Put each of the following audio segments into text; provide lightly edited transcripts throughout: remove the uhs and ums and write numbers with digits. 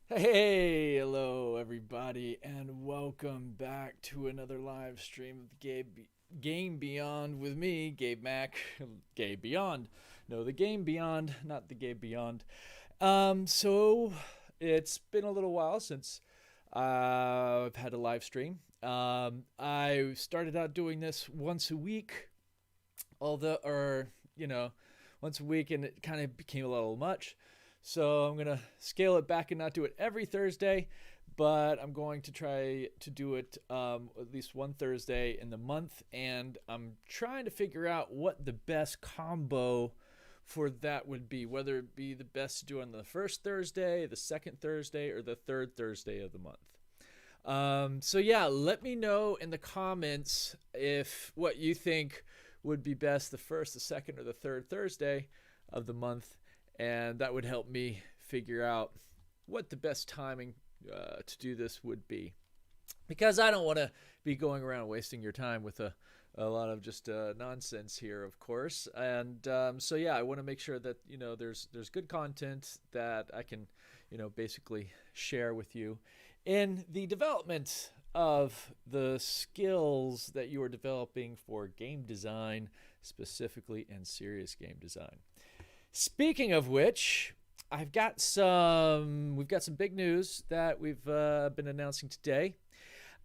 Hey, hello everybody, and welcome back to another live stream of Game Beyond with me, Gabe Mack. Gabe Beyond. No, the Game Beyond, not the Gabe Beyond. So it's been a little while since I've had a live stream. I started out doing this once a week, once a week, and it kind of became a little much. So I'm gonna scale it back and not do it every Thursday, but I'm going to try to do it at least one Thursday in the month, and I'm trying to figure out what the best combo for that would be, whether it be the best to do on the first Thursday, the second Thursday, or the third Thursday of the month. So yeah, let me know in the comments if what you think would be best, the first, the second, or the third Thursday of the month, and that would help me figure out what the best timing to do this would be. Because I don't want to be going around wasting your time with a lot of just nonsense here, of course. And so yeah, I want to make sure that there's good content that I can basically share with you in the development of the skills that you are developing for game design, specifically, and serious game design. Speaking of which, we've got some big news that we've been announcing today,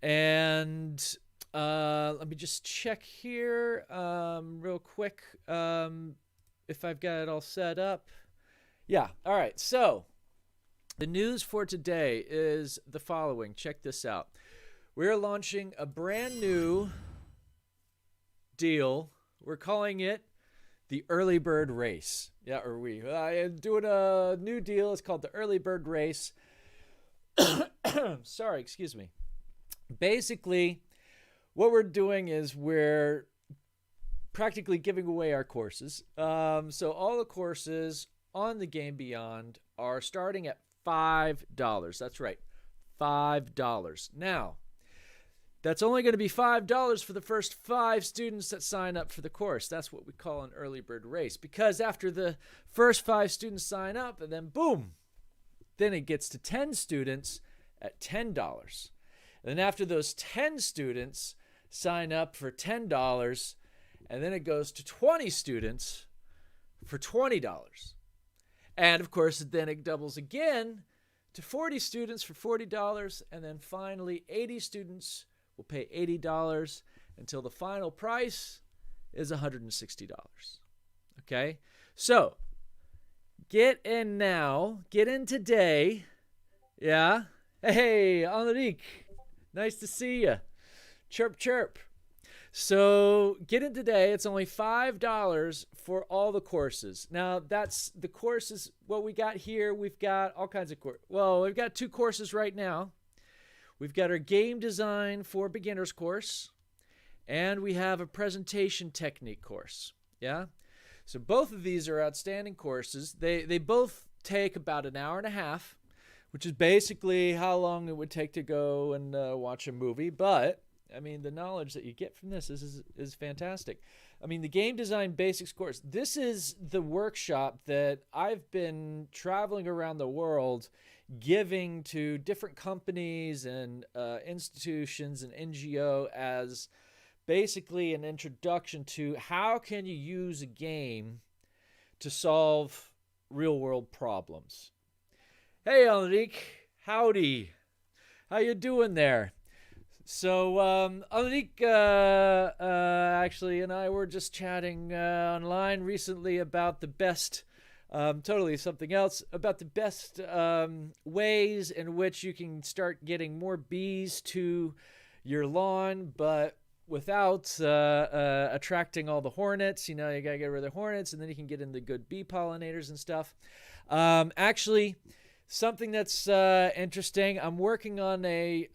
and let me just check here real quick if I've got it all set up. Yeah, all right. So the news for today is the following. Check this out. We're launching a brand new deal. We're calling it the Early Bird Race. Yeah, or we. I am doing a new deal. It's called the Early Bird Race. Sorry, excuse me. Basically, what we're doing is we're practically giving away our courses. So all the courses on the Game Beyond are starting at $5. That's right, $5. Now, that's only going to be $5 for the first 5 students that sign up for the course. That's what we call an early bird race. Because after the first 5 students sign up, and then boom, then it gets to 10 students at $10. And then after those 10 students sign up for $10, and then it goes to 20 students for $20. And of course, then it doubles again to 40 students for $40, and then finally 80 students will pay $80 until the final price is $160. Okay? So, get in now. Get in today. Yeah? Hey, Enrique. Nice to see you. Chirp, chirp. So, get in today. It's only $5 for all the courses. Now, that's the courses. What we got here, we've got all kinds of courses. Well, we've got 2 courses right now. We've got our game design for beginners course, and we have a presentation technique course. Yeah? So both of these are outstanding courses. They both take about an hour and a half, which is basically how long it would take to go and watch a movie. But, I mean, the knowledge that you get from this is fantastic. I mean, the game design basics course, this is the workshop that I've been traveling around the world giving to different companies and institutions and NGO as basically an introduction to how can you use a game to solve real world problems. Hey, Enrique, howdy. How you doing there? So, Enrique actually and I were just chatting online recently about the best totally something else about the best ways in which you can start getting more bees to your lawn, but without attracting all the hornets. You gotta get rid of the hornets, and then you can get into good bee pollinators and stuff. Actually, something that's interesting, I'm working on a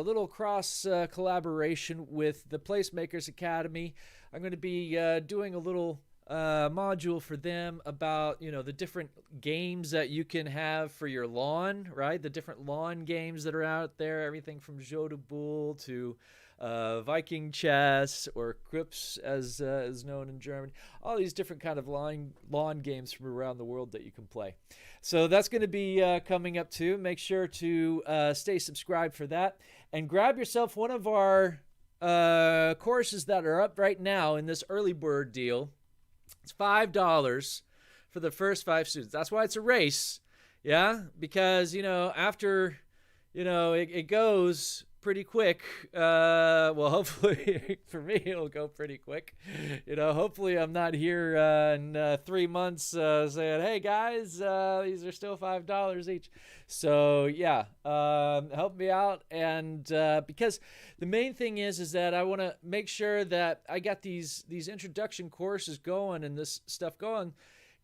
little cross collaboration with the Placemakers Academy. I'm going to be doing a little module for them about the different games that you can have for your lawn, right? The different lawn games that are out there, everything from Jeu de Boule to Viking chess, or Crips, as is known in German. All these different kind of lawn games from around the world that you can play. So that's going to be coming up too. Make sure to stay subscribed for that, and grab yourself one of our courses that are up right now in this early bird deal. It's $5 for the first 5 students. That's why it's a race, yeah, because after it goes pretty quick. Well, hopefully for me it'll go pretty quick. Hopefully I'm not here in 3 months saying, hey guys, these are still $5 each. So yeah, help me out. And because the main thing is that I want to make sure that I got these introduction courses going and this stuff going,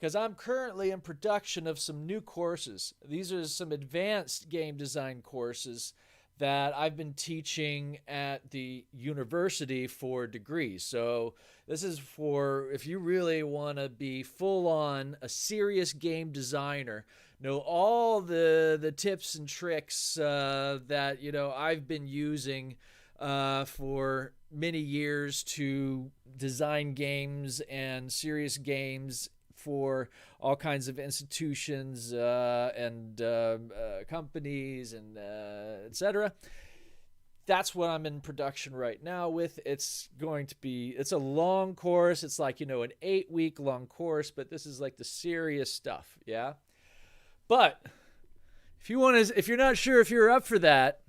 because I'm currently in production of some new courses. These are some advanced game design courses that I've been teaching at the university for degrees. So this is for if you really want to be full on a serious game designer, know all the tips and tricks that I've been using for many years to design games and serious games for all kinds of institutions and companies and etc. That's what I'm in production right now with. It's a long course. It's like, an 8-week long course, but this is like the serious stuff. Yeah. But if you're not sure if you're up for that,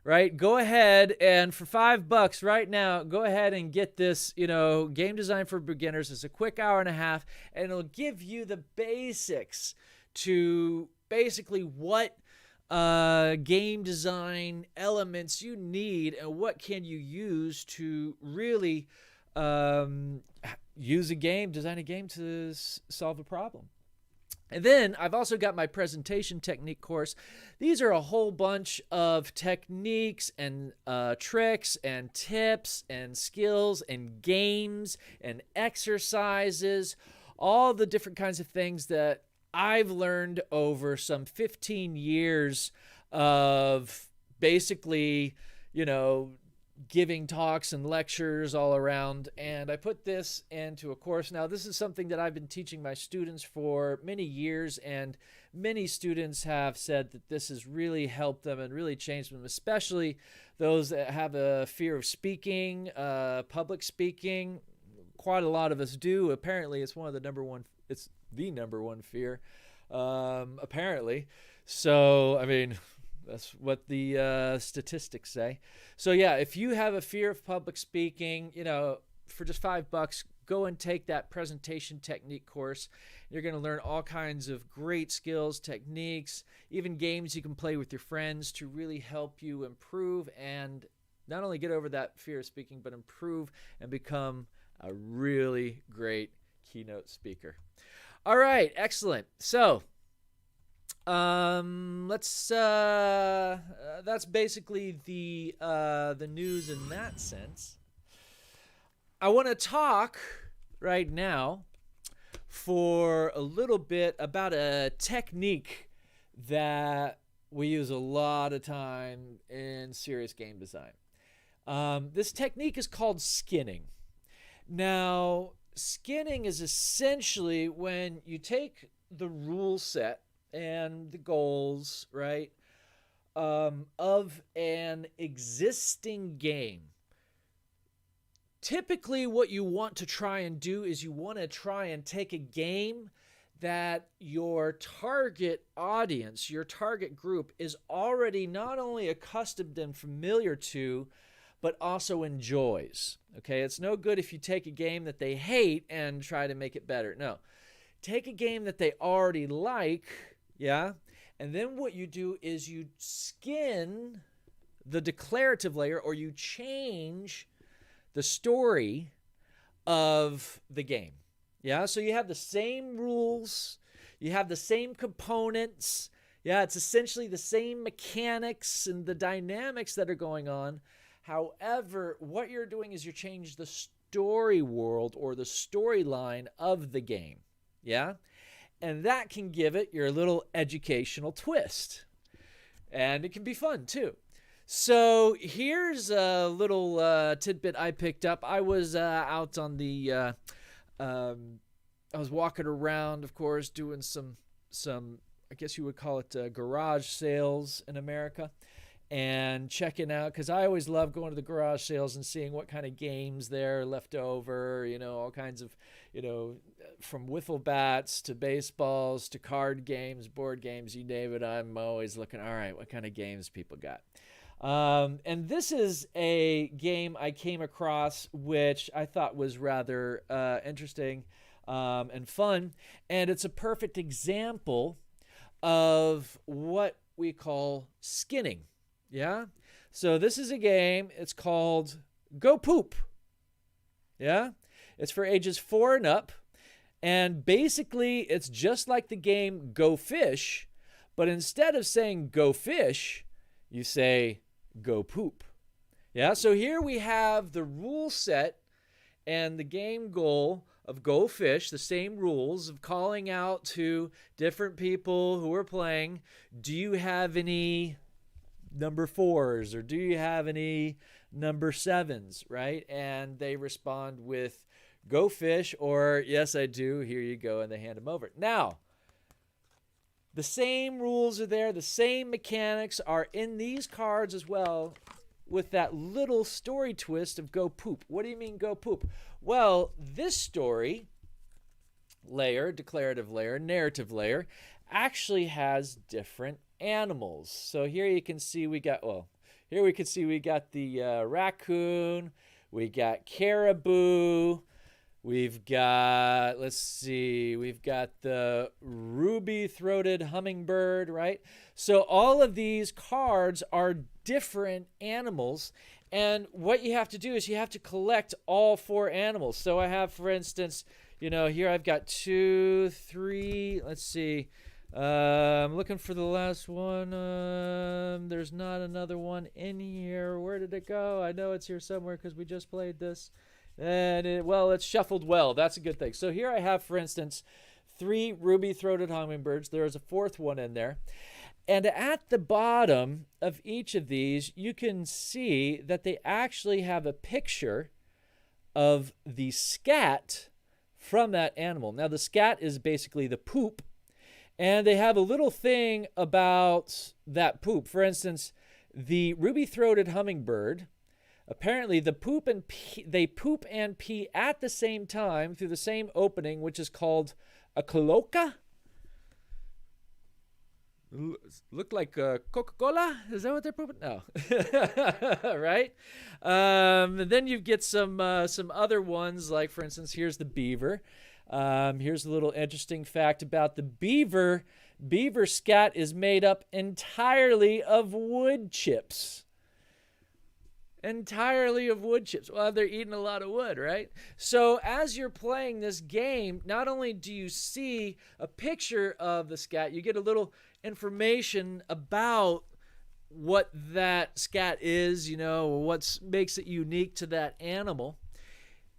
right, go ahead and for $5 right now, go ahead and get this, Game Design for Beginners. It's a quick hour and a half, and it'll give you the basics to basically what game design elements you need and what can you use to really design a game to solve a problem. And then I've also got my presentation technique course. These are a whole bunch of techniques and tricks and tips and skills and games and exercises, all the different kinds of things that I've learned over some 15 years of basically, giving talks and lectures all around, and I put this into a course. Now, this is something that I've been teaching my students for many years, and many students have said that this has really helped them and really changed them, especially those that have a fear of speaking, public speaking. Quite a lot of us do. Apparently, it's the number one fear, apparently. So, I mean, that's what the statistics say. So yeah, if you have a fear of public speaking, for just $5, go and take that presentation technique course. You're going to learn all kinds of great skills, techniques, even games you can play with your friends to really help you improve and not only get over that fear of speaking, but improve and become a really great keynote speaker. All right, excellent. So that's basically the news in that sense. I want to talk right now for a little bit about a technique that we use a lot of time in serious game design. This technique is called skinning. Now, skinning is essentially when you take the rule set and the goals, right, of an existing game. Typically, what you want to try and do is you want to try and take a game that your target audience, your target group, is already not only accustomed and familiar to, but also enjoys. Okay, it's no good if you take a game that they hate and try to make it better. No, take a game that they already like. Yeah. And then what you do is you skin the declarative layer, or you change the story of the game. Yeah. So you have the same rules, you have the same components. Yeah. It's essentially the same mechanics and the dynamics that are going on. However, what you're doing is you change the story world or the storyline of the game. Yeah. And that can give it your little educational twist. And it can be fun too. So here's a little tidbit I picked up. I was out on the, um, I was walking around, of course, doing some, I guess you would call it garage sales in America, and checking out, because I always love going to the garage sales and seeing what kind of games there are left over, all kinds of, from wiffle bats to baseballs to card games, board games, you name it. I'm always looking, all right, what kind of games people got. And this is a game I came across, which I thought was rather interesting and fun. And it's a perfect example of what we call skinning. Yeah. So this is a game. It's called Go Poop. Yeah. It's for ages 4 and up. And basically, it's just like the game Go Fish. But instead of saying go fish, you say go poop. Yeah. So here we have the rule set and the game goal of Go Fish, the same rules of calling out to different people who are playing. Do you have any number 4s or do you have any number 7s, right? And they respond with Go Fish or yes, I do. Here you go. And they hand them over. Now, the same rules are there. The same mechanics are in these cards as well, with that little story twist of Go Poop. What do you mean Go Poop? Well, this story layer, declarative layer, narrative layer, actually has different animals. So here you can see we got, the raccoon, we got caribou, we've got the ruby-throated hummingbird, right? So all of these cards are different animals, and what you have to do is you have to collect all 4 animals. So I have, for instance, here I've got 2, 3, let's see. I'm looking for the last one. There's not another one in here. Where did it go? I know it's here somewhere because we just played this. And it's shuffled well. That's a good thing. So here I have, for instance, 3 ruby-throated hummingbirds. There's a 4th one in there. And at the bottom of each of these, you can see that they actually have a picture of the scat from that animal. Now, the scat is basically the poop. And they have a little thing about that poop. For instance, the ruby-throated hummingbird, apparently they poop and pee at the same time through the same opening, which is called a cloaca. Look like Coca-Cola? Is that what they're pooping? No. Right? Then you get some other ones, like, for instance, here's the beaver. Here's a little interesting fact about the beaver. Beaver scat is made up entirely of wood chips. Entirely of wood chips. Well, they're eating a lot of wood, right? So as you're playing this game, not only do you see a picture of the scat, you get a little information about what that scat is, what makes it unique to that animal.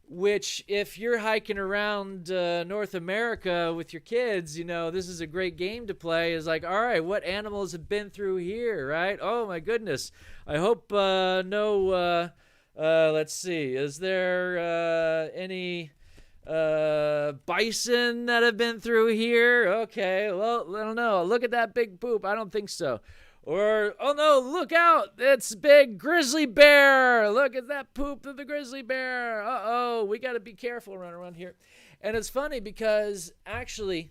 Which, if you're hiking around North America with your kids, this is a great game to play. Is like, all right, what animals have been through here, right? Oh, my goodness. I hope let's see. Is there any bison that have been through here? Okay, well, I don't know. Look at that big poop. I don't think so. Or, oh no, look out, it's big grizzly bear. Look at that poop of the grizzly bear. Uh-oh, we got to be careful around here. And it's funny because actually,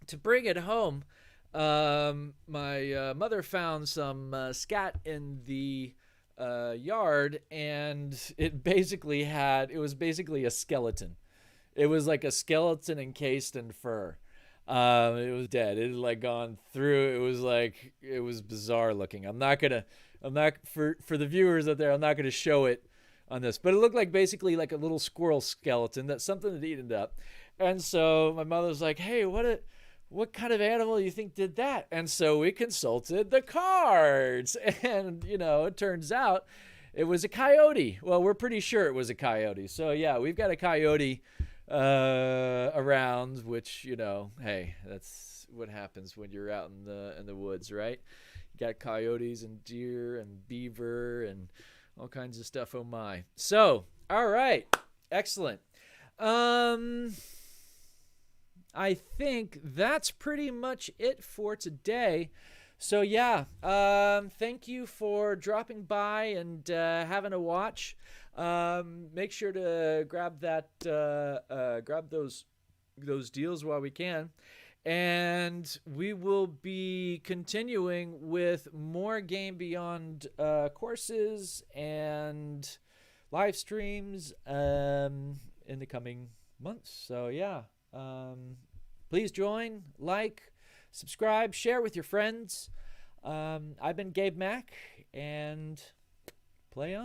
to bring it home, my mother found some scat in the yard, and it was basically a skeleton. It was like a skeleton encased in fur. It was dead. It had like gone through. It was bizarre looking. I'm not for the viewers out there, I'm not gonna show it on this, but it looked like basically like a little squirrel skeleton that something had eaten up. And so my mother was like, hey, what kind of animal do you think did that? And so we consulted the cards, and it turns out it was a coyote. Well, we're pretty sure it was a coyote. So yeah, we've got a coyote around, which hey, that's what happens when you're out in the woods, right? got coyotes and deer and beaver and all kinds of stuff. Oh my. So, all right. Excellent. I think that's pretty much it for today. So yeah, thank you for dropping by and having a watch. Make sure to grab those deals while we can. And we will be continuing with more Game Beyond courses and live streams in the coming months. So yeah, please join, like, subscribe, share with your friends. I've been Gabe Mack, and play on.